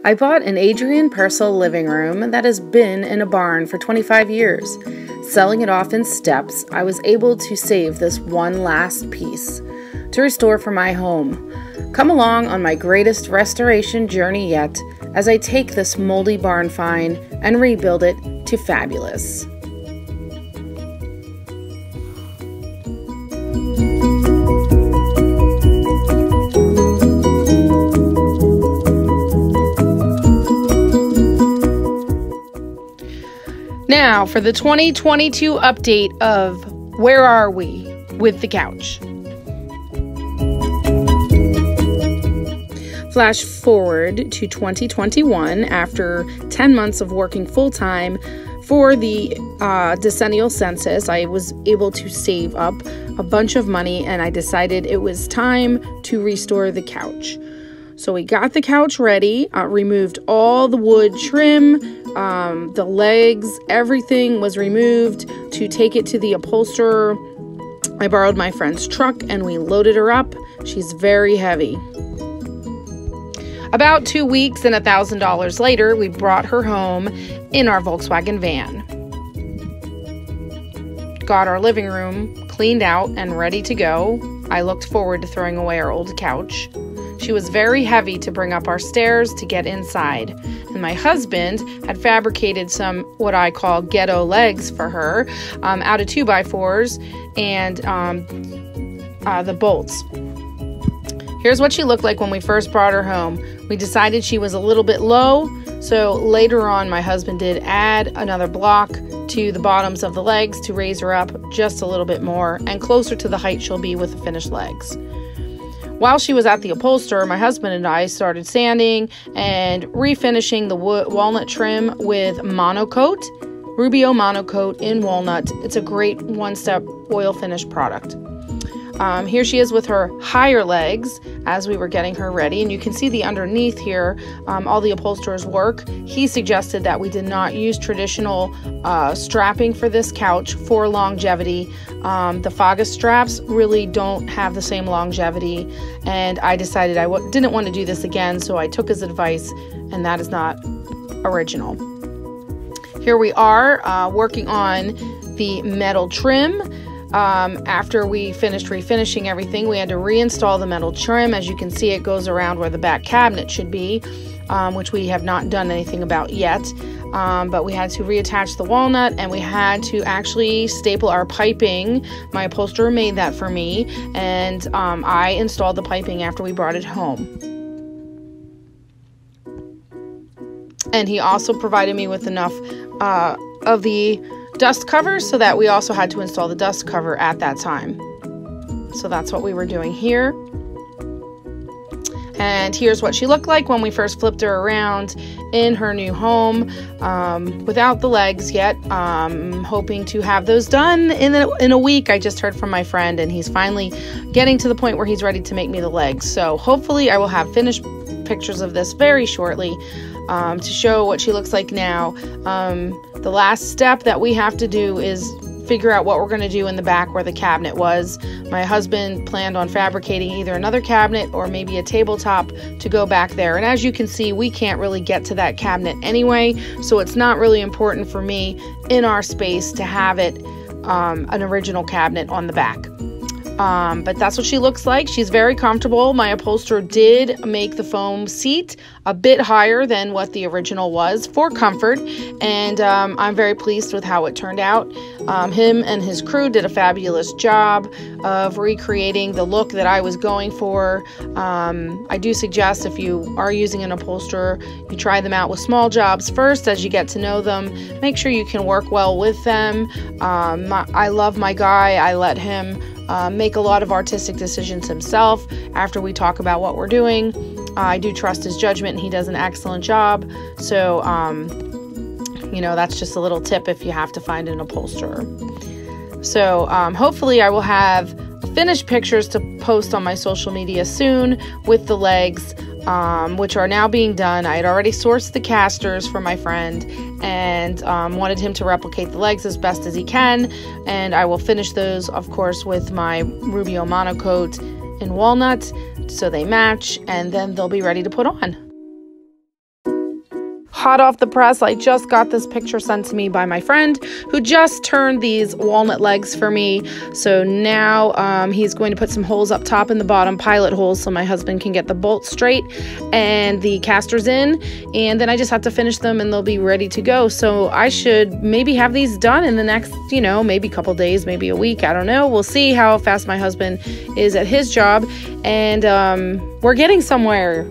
I bought an Adrian Pearsall living room that has been in a barn for 25 years. Selling it off in steps, I was able to save this one last piece to restore for my home. Come along on my greatest restoration journey yet as I take this moldy barn find and rebuild it to fabulous. Now for the 2022 update of where are we with the couch. Flash forward to 2021, after 10 months of working full-time for the decennial census, I was able to save up a bunch of money and I decided it was time to restore the couch. So we got the couch ready, removed all the wood trim, the legs, everything was removed to take it to the upholsterer. I borrowed my friend's truck and we loaded her up. She's very heavy. About 2 weeks and $1,000 later, we brought her home in our Volkswagen van. Got our living room cleaned out and ready to go. I looked forward to throwing away our old couch. She was very heavy to bring up our stairs to get inside. And my husband had fabricated some what I call ghetto legs for her out of 2x4s and the bolts. Here's what she looked like when we first brought her home. We decided she was a little bit low, so later on my husband did add another block to the bottoms of the legs to raise her up just a little bit more and closer to the height she'll be with the finished legs. While she was at the upholsterer, my husband and I started sanding and refinishing the walnut trim with monocoat, Rubio monocoat in walnut. It's a great one-step oil finish product. Here she is with her higher legs as we were getting her ready, and you can see the underneath here, all the upholsterer's work. He suggested that we did not use traditional strapping for this couch for longevity. The Faga straps really don't have the same longevity, and I decided I didn't want to do this again, so I took his advice, and that is not original. Here we are working on the metal trim. After we finished refinishing everything, we had to reinstall the metal trim. As you can see, it goes around where the back cabinet should be, which we have not done anything about yet. But we had to reattach the walnut and we had to actually staple our piping. My upholsterer made that for me, and I installed the piping after we brought it home. And he also provided me with enough of the dust cover so that we also had to install the dust cover at that time. So that's what we were doing here. And here's what she looked like when we first flipped her around in her new home, without the legs yet. Hoping to have those done in a week. I just heard from my friend and he's finally getting to the point where he's ready to make me the legs. So hopefully I will have finished pictures of this very shortly to show what she looks like now. The last step that we have to do is figure out what we're going to do in the back where the cabinet was. My husband planned on fabricating either another cabinet or maybe a tabletop to go back there. And as you can see, we can't really get to that cabinet anyway, so it's not really important for me in our space to have it an original cabinet on the back. But that's what she looks like. She's very comfortable. My upholsterer did make the foam seat a bit higher than what the original was for comfort, and I'm very pleased with how it turned out. Him and his crew did a fabulous job of recreating the look that I was going for. I do suggest if you are using an upholsterer, you try them out with small jobs first as you get to know them. Make sure you can work well with them. I love my guy. I let him make a lot of artistic decisions himself after we talk about what we're doing. I do trust his judgment, and he does an excellent job. So, that's just a little tip if you have to find an upholsterer. So, hopefully I will have finished pictures to post on my social media soon with the legs, which are now being done. I had already sourced the casters for my friend and wanted him to replicate the legs as best as he can, and I will finish those, of course, with my Rubio monocoat in walnut so they match, and then they'll be ready to put on. hot off the press. I just got this picture sent to me by my friend who just turned these walnut legs for me. So now he's going to put some holes up top and the bottom, pilot holes, so my husband can get the bolts straight and the casters in, and then I just have to finish them and they'll be ready to go. So I should maybe have these done in the next, maybe a couple days, maybe a week. I don't know. We'll see how fast my husband is at his job, and we're getting somewhere.